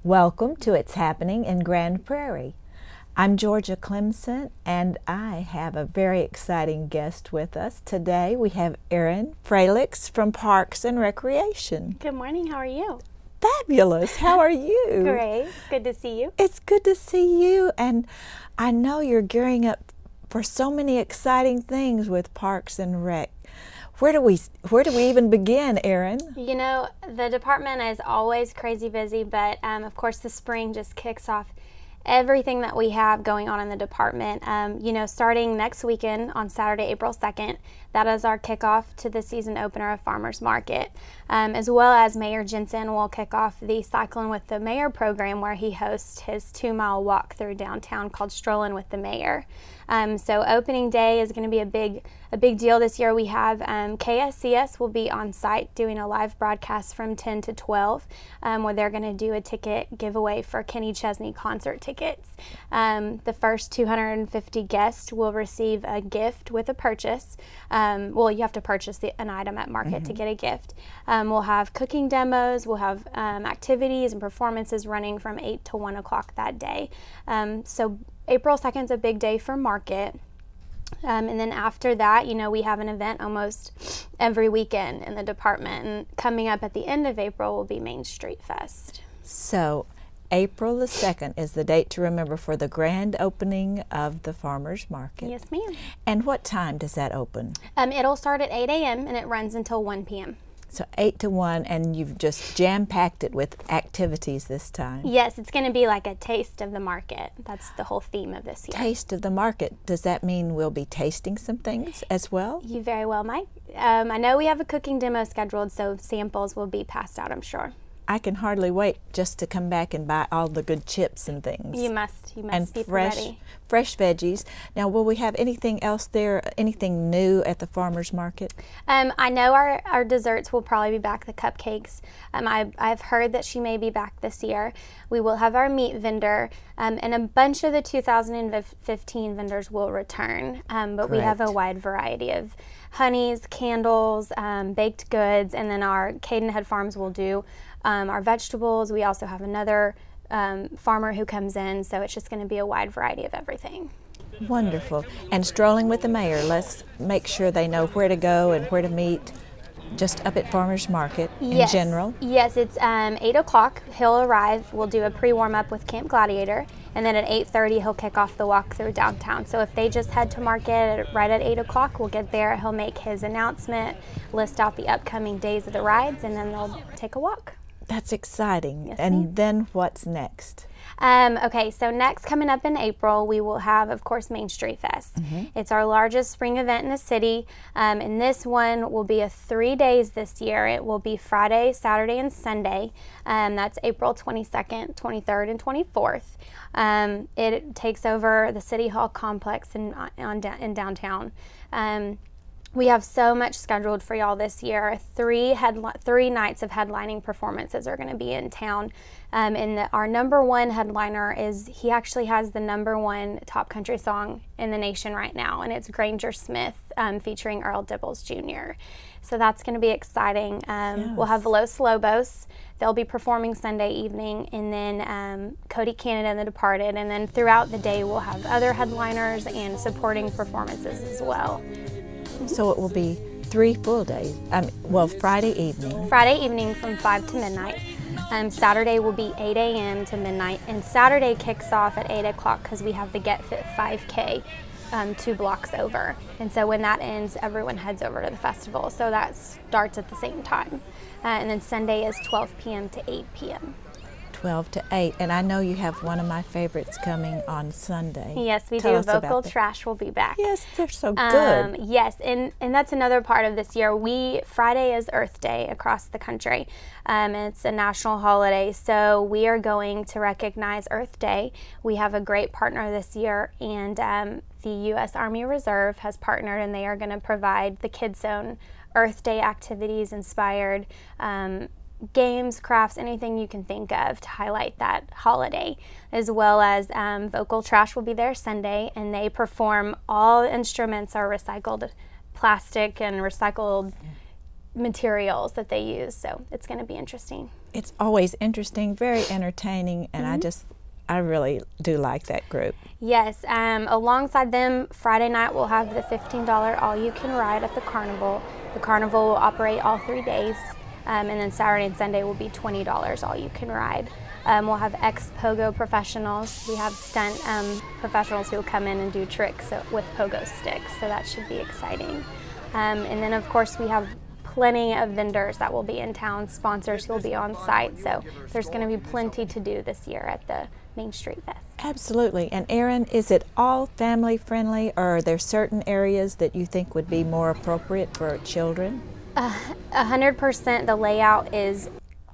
Welcome to It's Happening in Grand Prairie. I'm Georgia Clemson, and I have a very exciting guest with us. Today we have Erin Fralix from Parks and Recreation. Good morning, how are you? Fabulous, how are you? Great, it's good to see you. It's good to see you, and I know you're gearing up for so many exciting things with Parks and Rec. Where do we even begin, Erin? You know, the department is always crazy busy, but of course the spring just kicks off everything that we have going on in the department. Starting next weekend on Saturday, April 2nd, that is our kickoff to the season opener of Farmers Market, as well as Mayor Jensen will kick off the Cycling with the Mayor program, where he hosts his 2-mile walk through downtown called Strolling with the Mayor. So opening day is going to be a big deal this year. We have KSCS will be on site doing a live broadcast from 10 to 12, where they're going to do a ticket giveaway for Kenny Chesney concert tickets. The first 250 guests will receive a gift with a purchase. You have to purchase an item at market to get a gift. We'll have cooking demos. We'll have activities and performances running from 8 to 1 o'clock that day. So April 2nd is a big day for market. And then after that, we have an event almost every weekend in the department. And coming up at the end of April will be Main Street Fest. So April the 2nd is the date to remember for the grand opening of the Farmers Market. Yes, ma'am. And what time does that open? It'll start at 8 a.m. and it runs until 1 p.m. So 8 to 1, and you've just jam-packed it with activities this time. Yes, it's going to be like a taste of the market. That's the whole theme of this year. Taste of the market. Does that mean we'll be tasting some things as well? You very well might. I know we have a cooking demo scheduled, so samples will be passed out, I'm sure. I can hardly wait just to come back and buy all the good chips and things. You must and be ready. Fresh veggies. Now, will we have anything else there, anything new at the Farmers Market? I know our desserts will probably be back, the cupcakes. I've heard that she may be back this year. We will have our meat vendor, and a bunch of the 2015 vendors will return, but we have a wide variety of honeys, candles, baked goods, and then our Cadenhead Farms will do our vegetables. We also have another farmer who comes in, so it's just going to be a wide variety of everything. Wonderful. And Strolling with the Mayor, let's make sure they know where to go and where to meet just up at Farmers Market in general. Yes, it's 8 o'clock. He'll arrive. We'll do a pre-warm-up with Camp Gladiator, and then at 8:30 he'll kick off the walk through downtown. So if they just head to market right at 8 o'clock, we'll get there. He'll make his announcement, list out the upcoming days of the rides, and then they'll take a walk. That's exciting. Yes, and ma'am. Then what's next? Okay, so next, coming up in April, we will have, of course, Main Street Fest. It's our largest spring event in the city, and this one will be 3 days this year. It will be Friday, Saturday, and Sunday. That's April 22nd, 23rd, and 24th. It takes over the City Hall complex in downtown. We have so much scheduled for y'all this year. 3 nights of headlining performances are going to be in town. Our number one headliner he actually has the number one top country song in the nation right now, and it's Granger Smith featuring Earl Dibbles Jr. So that's going to be exciting. Yes. We'll have Los Lobos. They'll be performing Sunday evening, and then Cody Canada and the Departed. And then throughout the day, we'll have other headliners and supporting performances as well. So it will be 3 full days. Friday evening. Friday evening from 5 to midnight. Saturday will be 8 a.m. to midnight. And Saturday kicks off at 8 o'clock because we have the Get Fit 5K 2 blocks over. And so when that ends, everyone heads over to the festival. So that starts at the same time. And then Sunday is 12 p.m. to 8 p.m. 12 to 8, and I know you have one of my favorites coming on Sunday. Yes, we Tell do. us about Vocal that. Trash will be back. Yes, they're so good. Yes, and that's another part of this year. Friday is Earth Day across the country, and it's a national holiday, so we are going to recognize Earth Day. We have a great partner this year, and the U.S. Army Reserve has partnered, and they are going to provide the Kids Zone Earth Day activities inspired games, crafts, anything you can think of to highlight that holiday, as well as Vocal Trash will be there Sunday, and they perform. All instruments are recycled plastic and recycled materials that they use, so it's going to be interesting. It's always interesting, very entertaining, and I really do like that group. Yes, alongside them, Friday night we'll have the $15 all-you-can-ride at the carnival. The carnival will operate all 3 days, and then Saturday and Sunday will be $20 all-you-can-ride. We'll have ex-pogo professionals. We have stunt professionals who will come in and do tricks with pogo sticks, so that should be exciting. And then, of course, we have plenty of vendors that will be in town, sponsors who will be on site, so there's going to be plenty to do this year at the Main Street Fest. Absolutely. And Erin, is it all family friendly, or are there certain areas that you think would be more appropriate for children? 100% the layout is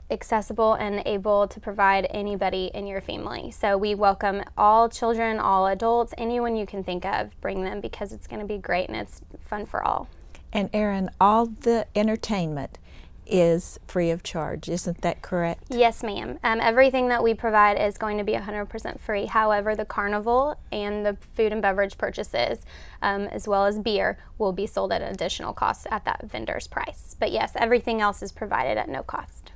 accessible and able to provide anybody in your family. So we welcome all children, all adults, anyone you can think of, bring them, because it's going to be great and it's fun for all. And Erin, all the entertainment is free of charge, isn't that correct? Yes, ma'am. Everything that we provide is going to be 100% free. However, the carnival and the food and beverage purchases, as well as beer, will be sold at an additional cost at that vendor's price. But yes, everything else is provided at no cost.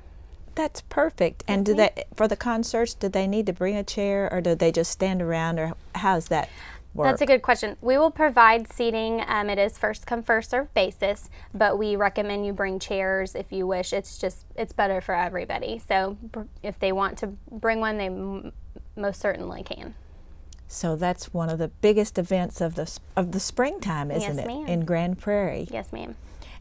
That's perfect. And do they, for the concerts, do they need to bring a chair, or do they just stand around, or how's that work? That's a good question. We will provide seating. It is first come, first served basis, but we recommend you bring chairs if you wish. It's better for everybody. So if they want to bring one, they most certainly can. So that's one of the biggest events of the springtime, isn't Yes, it? ma'am. In Grand Prairie. Yes, ma'am.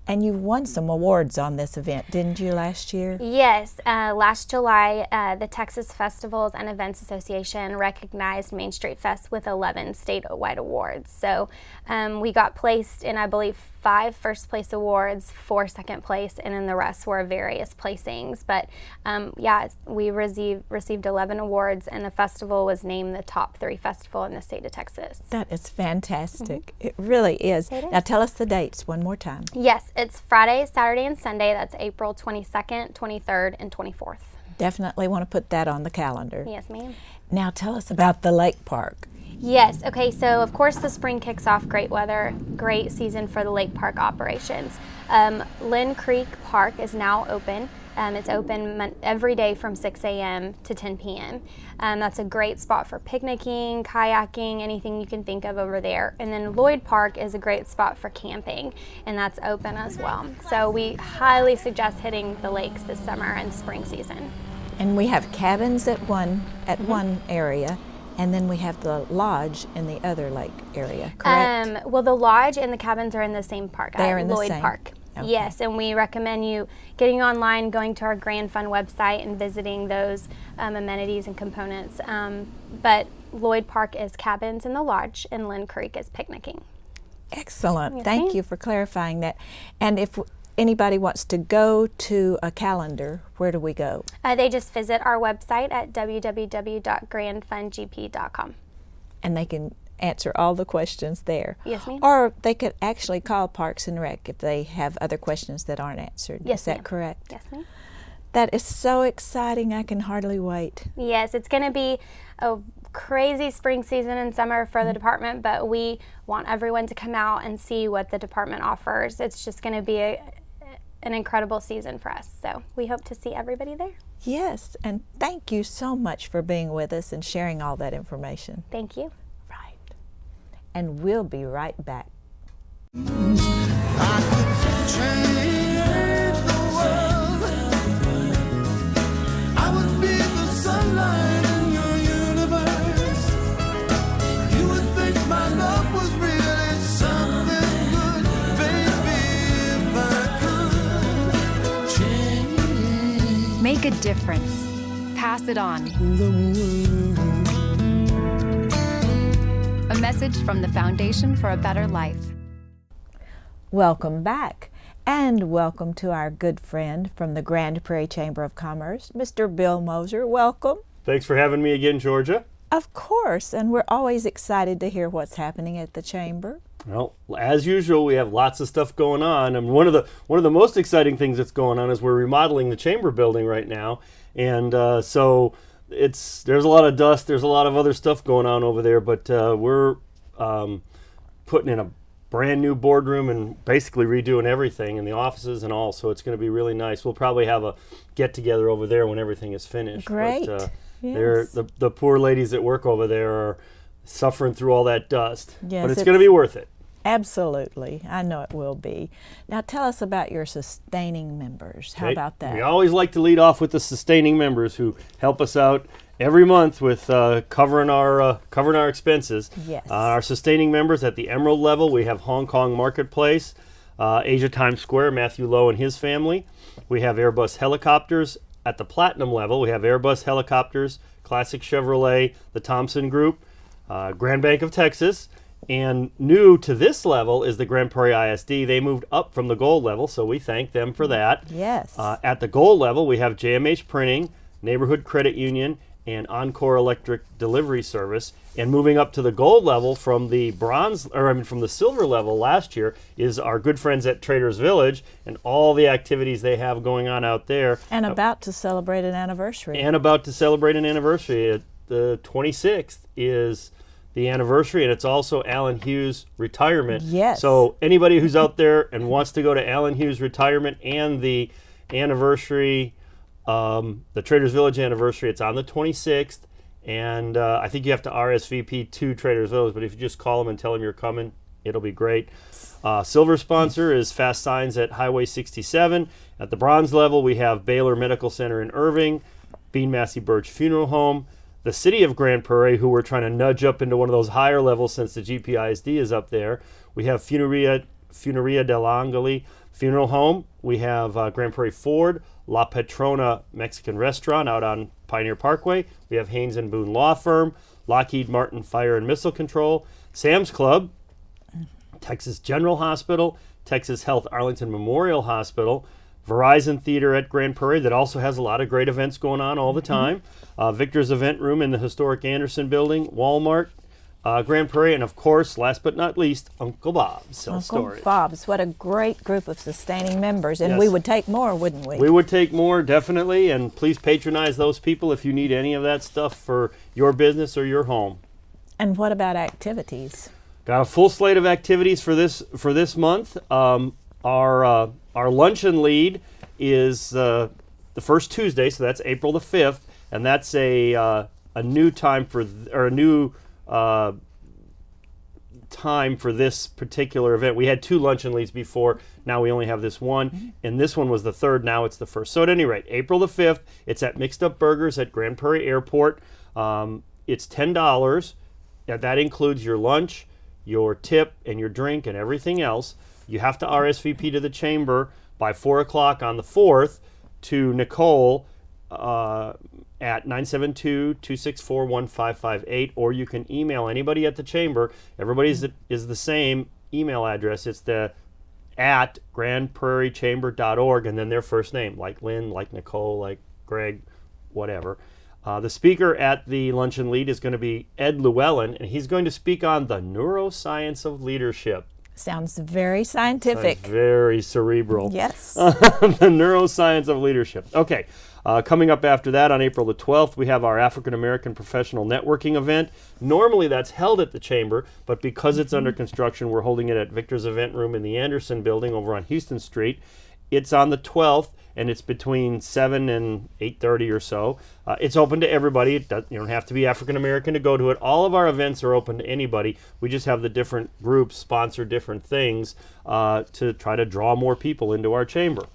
And you won some awards on this event, didn't you, last year? Yes, last July, the Texas Festivals and Events Association recognized Main Street Fest with 11 statewide awards. So we got placed in, I believe, 5 first place awards, 4 second place, and then the rest were various placings. But we received 11 awards, and the festival was named the top 3 festival in the state of Texas. That is fantastic. It really is. It is. Now tell us the dates one more time. Yes, it's Friday, Saturday, and Sunday. That's April 22nd, 23rd, and 24th. Definitely want to put that on the calendar. Yes, ma'am. Now tell us about the lake park. Yes, okay, so of course the spring kicks off, great weather, great season for the lake park operations. Lynn Creek Park is now open. It's open every day from 6 a.m. to 10 p.m. That's a great spot for picnicking, kayaking, anything you can think of over there. And then Lloyd Park is a great spot for camping, and that's open as well. So we highly suggest hitting the lakes this summer and spring season. And we have cabins at one area, and then we have the lodge in the other lake area, correct? Well, the lodge and the cabins are in the same park. They are in the Lloyd same? Park. Okay. Yes, and we recommend you getting online, going to our Grand Fund website, and visiting those amenities and components. But Lloyd Park is cabins in the lodge, and Lynn Creek is picnicking. Excellent. Yes, Thank ma'am. you for clarifying that. And if anybody wants to go to a calendar, where do we go? They just visit our website at www.grandfundgp.com. And they can answer all the questions there. Yes, ma'am. Or they could actually call Parks and Rec if they have other questions that aren't answered. Yes, Is that ma'am. correct? Yes, ma'am. That is so exciting. I can hardly wait. Yes, it's going to be a crazy spring season and summer for the department, but we want everyone to come out and see what the department offers. It's just going to be an incredible season for us. So we hope to see everybody there. Yes, and thank you so much for being with us and sharing all that information. Thank you. Right. And we'll be right back. I could change the world. I would be the sunlight in your universe. You would think my love was really something good, baby, if I could change Make a difference. Pass it on. the world. A message from the Foundation for a Better Life. Welcome back, and welcome to our good friend from the Grand Prairie Chamber of Commerce, Mr. Bill Moser. Welcome. Thanks for having me again, Georgia. Of course, and we're always excited to hear what's happening at the Chamber. Well, as usual, we have lots of stuff going on. And one of the most exciting things that's going on is we're remodeling the chamber building right now, and so there's a lot of dust. There's a lot of other stuff going on over there, but we're putting in a brand new boardroom and basically redoing everything in the offices and all. So it's going to be really nice. We'll probably have a get together over there when everything is finished. Great. But, Yes. the poor ladies that work over there are suffering through all that dust. Yes, but it's going to be worth it. Absolutely. I know it will be. Now tell us about your sustaining members. How Okay. about that? We always like to lead off with the sustaining members who help us out every month with covering our expenses. Yes. Our sustaining members at the Emerald level, we have Hong Kong Marketplace, Asia Times Square, Matthew Lowe and his family. We have Airbus Helicopters. At the Platinum level, we have Airbus Helicopters, Classic Chevrolet, the Thompson Group, Grand Bank of Texas. And new to this level is the Grand Prairie ISD. They moved up from the gold level, so we thank them for that. Yes. At the gold level, we have JMH Printing, Neighborhood Credit Union, and Encore Electric Delivery Service. And moving up to the gold level from the from the silver level last year is our good friends at Traders Village and all the activities they have going on out there. And about to celebrate an anniversary. The 26th is the anniversary, and it's also Alan Hughes' retirement. Yes. So anybody who's out there and wants to go to Alan Hughes' retirement and the anniversary, the Traders Village anniversary, it's on the 26th, and I think you have to RSVP to Traders Village, but if you just call them and tell them you're coming, it'll be great. Silver sponsor is Fast Signs at Highway 67. At the bronze level, we have Baylor Medical Center in Irving, Bean Massey Birch Funeral Home, the city of Grand Prairie, who we're trying to nudge up into one of those higher levels since the GPISD is up there. We have Funeria dell'Angeli Funeral Home. We have Grand Prairie Ford, La Petrona Mexican Restaurant out on Pioneer Parkway. We have Haynes and Boone Law Firm, Lockheed Martin Fire and Missile Control, Sam's Club, Texas General Hospital, Texas Health Arlington Memorial Hospital, Verizon Theater at Grand Prairie that also has a lot of great events going on all the time, Victor's Event Room in the historic Anderson Building, Walmart, Grand Prairie, and of course, last but not least, Uncle Bob's Self-Storage. Uncle Bob's, what a great group of sustaining members. And Yes. we would take more, wouldn't we? We would take more, definitely, and please patronize those people if you need any of that stuff for your business or your home. And what about activities? Got a full slate of activities for this month. Our luncheon lead is the first Tuesday, so that's April the 5th, and that's a new time for time for this particular event. We had 2 luncheon leads before. Now we only have this one, and this one was the 3rd. Now it's the 1st. So at any rate, April the 5th, it's at Mixed Up Burgers at Grand Prairie Airport. It's $10. That includes your lunch, your tip, and your drink, and everything else. You have to RSVP to the chamber by 4 o'clock on the 4th to Nicole at 972-264-1558, or you can email anybody at the chamber. Everybody's is the same email address. It's the at grandprairiechamber.org, and then their first name, like Lynn, like Nicole, like Greg, whatever. The speaker at the luncheon lead is going to be Ed Llewellyn, and he's going to speak on the neuroscience of leadership. Sounds very scientific. Sounds very cerebral. Yes. The neuroscience of leadership. Okay, coming up after that on April the 12th, we have our African American Professional Networking event. Normally that's held at the Chamber, but because it's under construction, we're holding it at Victor's Event Room in the Anderson Building over on Houston Street. It's on the 12th, and it's between 7 and 8:30 or so. It's open to everybody. You don't have to be African American to go to it. All of our events are open to anybody. We just have the different groups sponsor different things to try to draw more people into our chamber.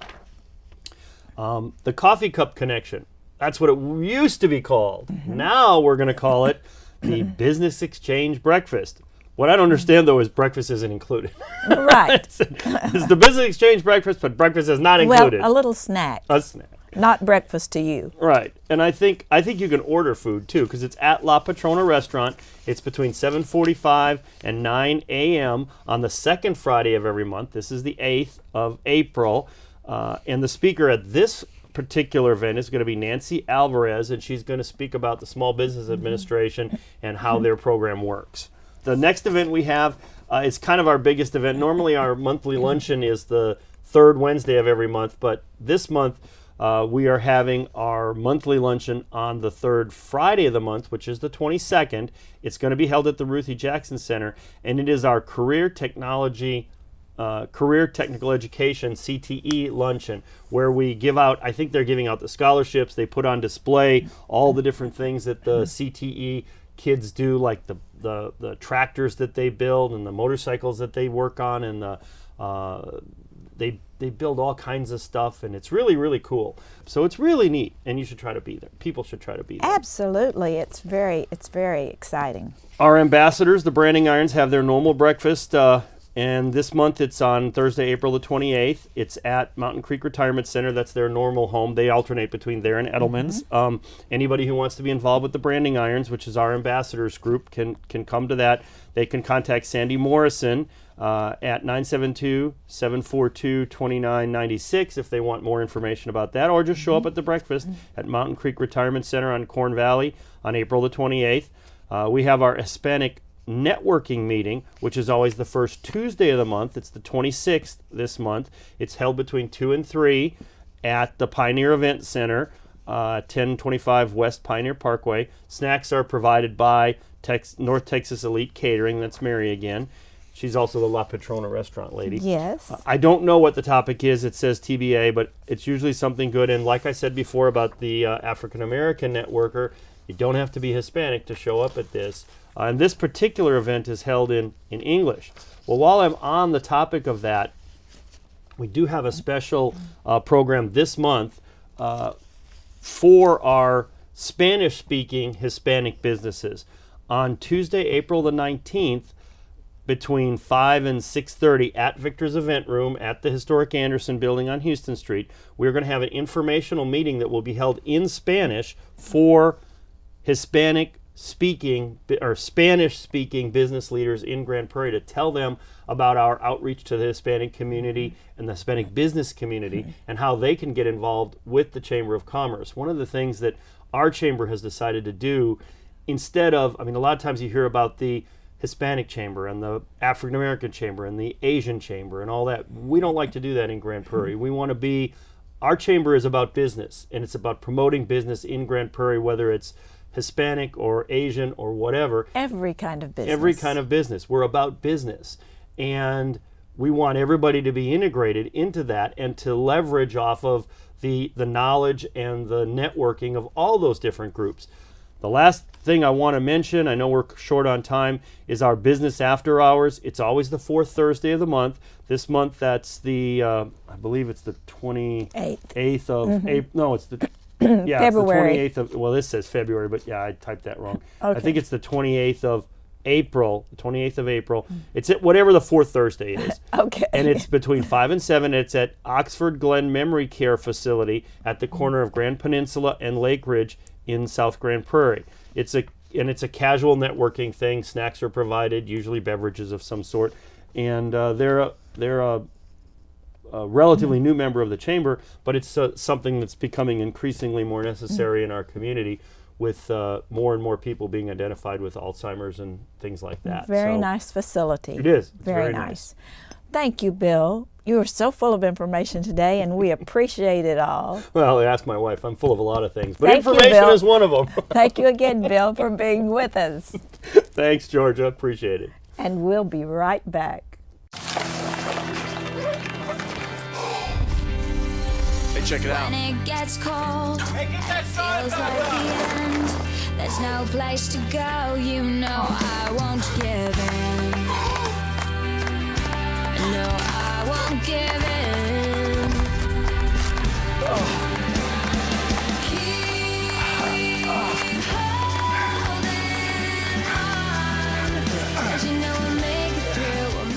The Coffee Cup Connection. That's what it used to be called. Now we're going to call it the Business Exchange Breakfast. What I don't understand, though, is breakfast isn't included. Right. It's the Business Exchange Breakfast, but breakfast is not included. Well, a little snack. A snack. Not breakfast to you. Right. And I think you can order food, too, because it's at La Patrona Restaurant. It's between 7:45 and 9 a.m. on the second Friday of every month. This is the 8th of April. And the speaker at this particular event is going to be Nancy Alvarez, and she's going to speak about the Small Business Administration and how their program works. The next event we have is kind of our biggest event. Normally our monthly luncheon is the 3rd Wednesday of every month, but this month We are having our monthly luncheon on the third Friday of the month, which is the 22nd. It's going to be held at the Ruthie Jackson Center, and it is our Career Technical Education CTE luncheon, where we give out, I think they're giving out the scholarships. They put on display all the different things that the CTE kids do, like the tractors that they build and the motorcycles that they work on, and they build all kinds of stuff, and it's really, really cool. So it's really neat, and you should try to be there. People should try to be there. Absolutely. It's very exciting. Our ambassadors, the Branding Irons, have their normal breakfast, and this month it's on Thursday, April the 28th. It's at Mountain Creek Retirement Center. That's their normal home. They alternate between there and Edelman's. Anybody who wants to be involved with the Branding Irons, which is our ambassadors group, can come to that. They can contact Sandy Morrison at 972-742-2996 if they want more information about that, or just show up at the breakfast at Mountain Creek Retirement Center on Corn Valley on April the 28th. We have our Hispanic networking meeting, which is always the first Tuesday of the month. It's the 26th this month. It's held between 2 and 3 at the Pioneer Event Center, 1025 West Pioneer Parkway. Snacks are provided by North Texas Elite Catering. That's Mary again. She's also the La Patrona restaurant lady. Yes. I don't know what the topic is. It says TBA, but it's usually something good. And like I said before about the African American networker, you don't have to be Hispanic to show up at this. And this particular event is held in English. Well, while I'm on the topic of that, we do have a special program this month for our Spanish-speaking Hispanic businesses. On Tuesday, April the 19th, between 5 and 6:30 at Victor's Event Room at the historic Anderson Building on Houston Street, we're going to have an informational meeting that will be held in Spanish for Hispanic-speaking or Spanish-speaking business leaders in Grand Prairie, to tell them about our outreach to the Hispanic community and the Hispanic business community and how they can get involved with the Chamber of Commerce. One of the things that our chamber has decided to do, instead of, a lot of times you hear about the Hispanic Chamber and the African American Chamber and the Asian Chamber and all that. We don't like to do that in Grand Prairie. We want to be, our chamber is about business, and it's about promoting business in Grand Prairie, whether it's Hispanic or Asian or whatever. Every kind of business. Every kind of business. We're about business. And we want everybody to be integrated into that and to leverage off of the knowledge and the networking of all those different groups. The last thing I want to mention, I know we're short on time, is our business after hours. It's always the fourth Thursday of the month. This month, that's the, I believe it's the 28th of April. No, it's the, yeah, February. It's the 28th of, well, this says February, but yeah, I typed that wrong. Okay. I think it's the 28th of April, the 28th of April. It's at whatever the fourth Thursday is. Okay. And it's between 5 and 7. It's at Oxford Glen Memory Care Facility at the corner of Grand Peninsula and Lake Ridge in South Grand Prairie. It's a casual networking thing. Snacks are provided, usually beverages of some sort, and they're a relatively new member of the chamber, but it's something that's becoming increasingly more necessary in our community, with more and more people being identified with Alzheimer's and things like that. Very So nice facility. It is. It's Very nice. Thank you, Bill. You are so full of information today, and we appreciate it all. Well, ask my wife. I'm full of a lot of things, but Thank you, information Bill. is one of them. Thank you again, Bill, for being with us. Thanks, Georgia. Appreciate it. And we'll be right back. Hey, check it out. When it gets cold, feels like the end. There's no place to go, you know I won't give in. No, I won't give in. Keep holding on, 'cause you know we'll make it through.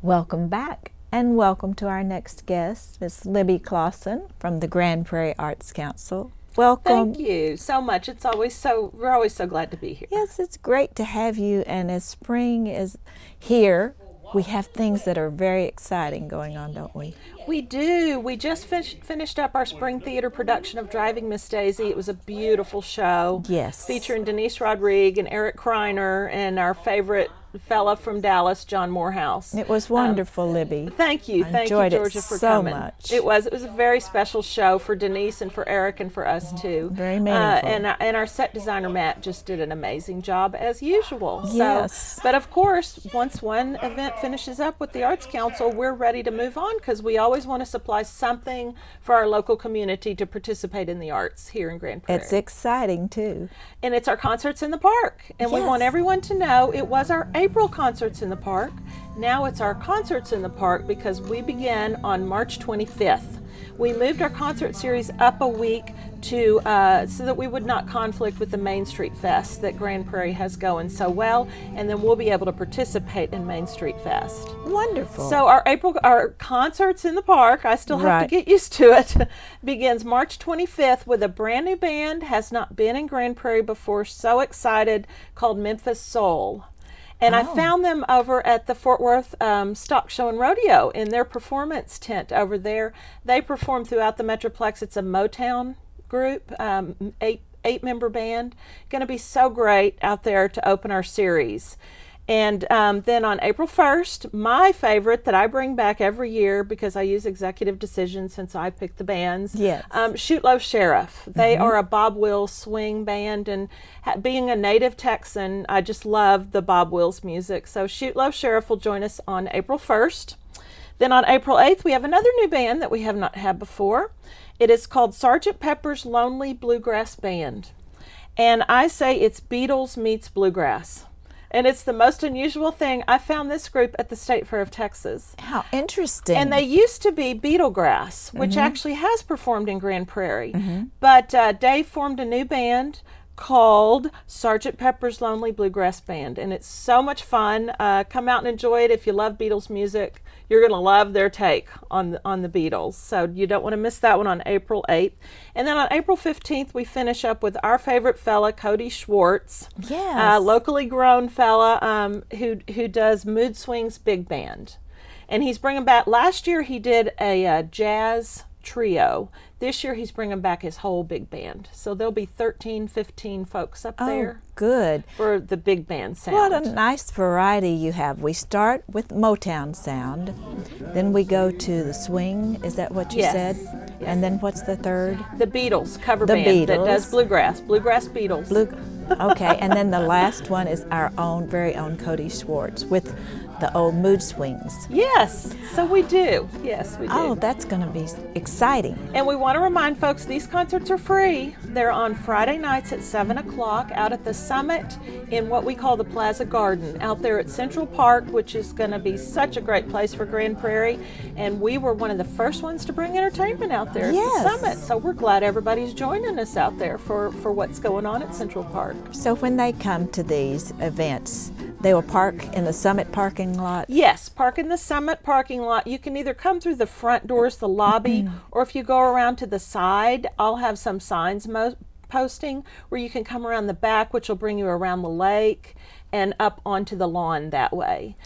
Welcome back, and welcome to our next guest, Miss Libby Clausen from the Grand Prairie Arts Council. Welcome. Thank you so much. We're always so glad to be here. Yes, it's great to have you, and as spring is here, we have things that are very exciting going on, don't we? We do. We just finished up our spring theater production of Driving Miss Daisy. It was a beautiful show. Yes. Featuring Denise Rodriguez and Eric Kreiner and our favorite fella from Dallas, John Morehouse. It was wonderful, Libby. Thank you. I Thank you, enjoyed it Georgia, for so coming. much. It was a very special show for Denise and for Eric and for us too. Very meaningful. And our set designer Matt just did an amazing job as usual. Yes. So, but of course, once one event finishes up with the Arts Council, we're ready to move on because we always want to supply something for our local community to participate in the arts here in Grand Prairie. It's exciting too. And it's our concerts in the park. And we Yes. want everyone to know it was our April concerts in the park. Now it's our concerts in the park because we begin on March 25th. We moved our concert series up a week to so that we would not conflict with the Main Street Fest that Grand Prairie has going so well, and then we'll be able to participate in Main Street Fest. Wonderful. So our concerts in the park, I still have Right. to get used to it, begins March 25th with a brand new band, has not been in Grand Prairie before, so excited, called Memphis Soul. And I found them over at the Fort Worth Stock Show and Rodeo in their performance tent over there. They perform throughout the Metroplex. It's a Motown group, eight-member band. Going to be so great out there to open our series. And then on April 1st, my favorite that I bring back every year because I use executive decisions since I pick the bands. Yes. Shoot Low Sheriff. They are a Bob Wills swing band, and being a native Texan, I just love the Bob Wills music. So Shoot Low Sheriff will join us on April 1st. Then on April 8th, we have another new band that we have not had before. It is called Sgt. Pepper's Lonely Bluegrass Band. And I say it's Beatles meets bluegrass. And it's the most unusual thing. I found this group at the State Fair of Texas. How interesting. And they used to be Beetlegrass, which actually has performed in Grand Prairie. But Dave formed a new band called Sgt. Pepper's Lonely Bluegrass Band. And it's so much fun. Come out and enjoy it. If you love Beatles music, you're going to love their take on the Beatles. So you don't want to miss that one on April 8th. And then on April 15th, we finish up with our favorite fella, Cody Schwartz. Yes. Locally grown fella who does Mood Swings Big Band. And he's bringing back, last year he did a jazz trio. This year he's bringing back his whole big band. So there'll be 13, 15 folks up there good. for the big band sound. What a nice variety you have. We start with Motown sound, then we go to the swing. Is that what you Yes. said? Yes. And then what's the third? The Beatles cover The band that Beatles. does bluegrass Beatles. Okay, and then the last one is our own, very own Cody Schwartz with the old Mood Swings. Yes, so we do. Yes, we do. Oh, that's going to be exciting. And we want to remind folks these concerts are free. They're on Friday nights at 7 o'clock out at the Summit in what we call the Plaza Garden out there at Central Park, which is going to be such a great place for Grand Prairie. And we were one of the first ones to bring entertainment out there at Yes. the Summit. So we're glad everybody's joining us out there for what's going on at Central Park. So when they come to these events, they will park in the Summit parking lot? Yes, park in the Summit parking lot. You can either come through the front doors, the lobby, or if you go around to the side, I'll have some signs posting where you can come around the back, which will bring you around the lake and up onto the lawn that way.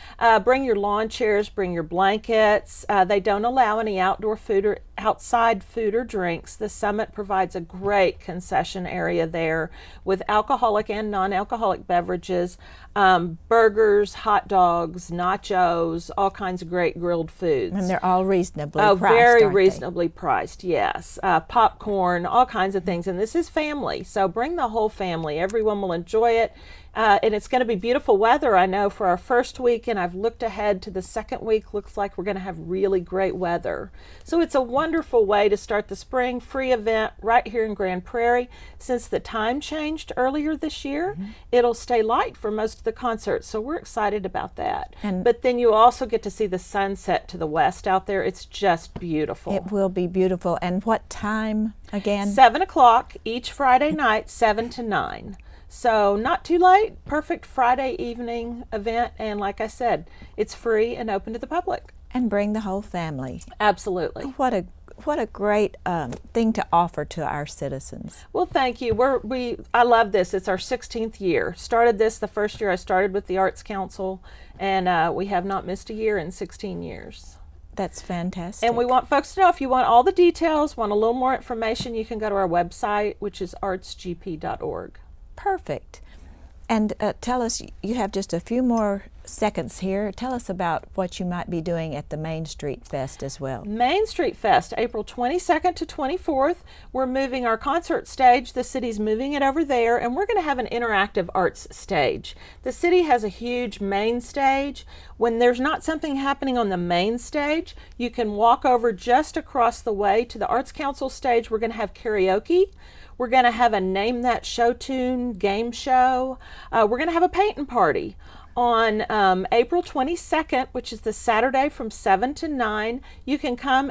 Bring your lawn chairs, bring your blankets. They don't allow any outdoor food or outside food or drinks. The Summit provides a great concession area there with alcoholic and non-alcoholic beverages, burgers, hot dogs, nachos, all kinds of great grilled foods. And they're all reasonably Oh, priced, very aren't they? reasonably priced, yes. Popcorn, all kinds of things. And this is family, so bring the whole family. Everyone will enjoy it. And it's going to be beautiful weather, I know, for our first week. And I've looked ahead to the second week. Looks like we're going to have really great weather. So it's a wonderful way to start the spring free event right here in Grand Prairie. Since the time changed earlier this year, it'll stay light for most of the concerts. So we're excited about that. But then you also get to see the sunset to the west out there. It's just beautiful. It will be beautiful. And what time again? 7 o'clock each Friday night, 7 to 9. So not too late, perfect Friday evening event. And like I said, it's free and open to the public. And bring the whole family. Absolutely. What a great thing to offer to our citizens. Well, thank you. I love this. It's our 16th year. Started this the first year I started with the Arts Council, and we have not missed a year in 16 years. That's fantastic. And we want folks to know if you want all the details, want a little more information, you can go to our website, which is artsgp.org. Perfect. And tell us, you have just a few more seconds here. Tell us about what you might be doing at the Main Street Fest as well. Main Street Fest, April 22nd to 24th. We're moving our concert stage. The city's moving it over there, and we're going to have an interactive arts stage. The city has a huge main stage. When there's not something happening on the main stage, you can walk over just across the way to the Arts Council stage. We're going to have karaoke. We're going to have a Name That Show Tune game show. We're going to have a painting party on April 22nd, which is the Saturday from 7 to 9. You can come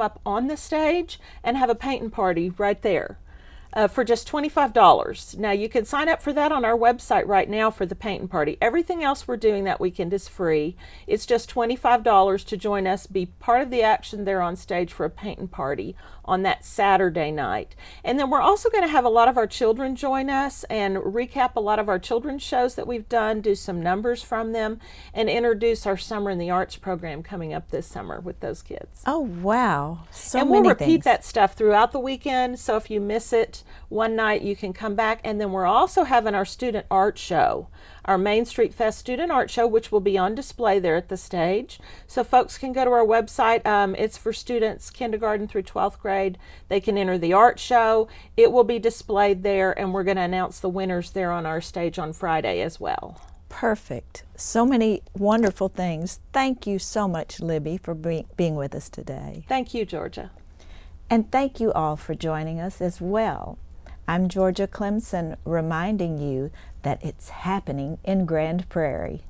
up on the stage and have a painting party right there. For just $25. Now you can sign up for that on our website right now for the painting party. Everything else we're doing that weekend is free. It's just $25 to join us, be part of the action there on stage for a painting party on that Saturday night. And then we're also going to have a lot of our children join us and recap a lot of our children's shows that we've done, do some numbers from them, and introduce our Summer in the Arts program coming up this summer with those kids. Oh, wow. So and we'll many repeat things. that stuff throughout the weekend, so if you miss it one night, you can come back. And then we're also having our student art show, our Main Street Fest student art show, which will be on display there at the stage. So folks can go to our website. It's for students kindergarten through 12th grade. They can enter the art show. It will be displayed there, and we're going to announce the winners there on our stage on Friday as well. Perfect. So many wonderful things. Thank you so much, Libby, for being with us today. Thank you, Georgia. And thank you all for joining us as well. I'm Georgia Clemson, reminding you that it's happening in Grand Prairie.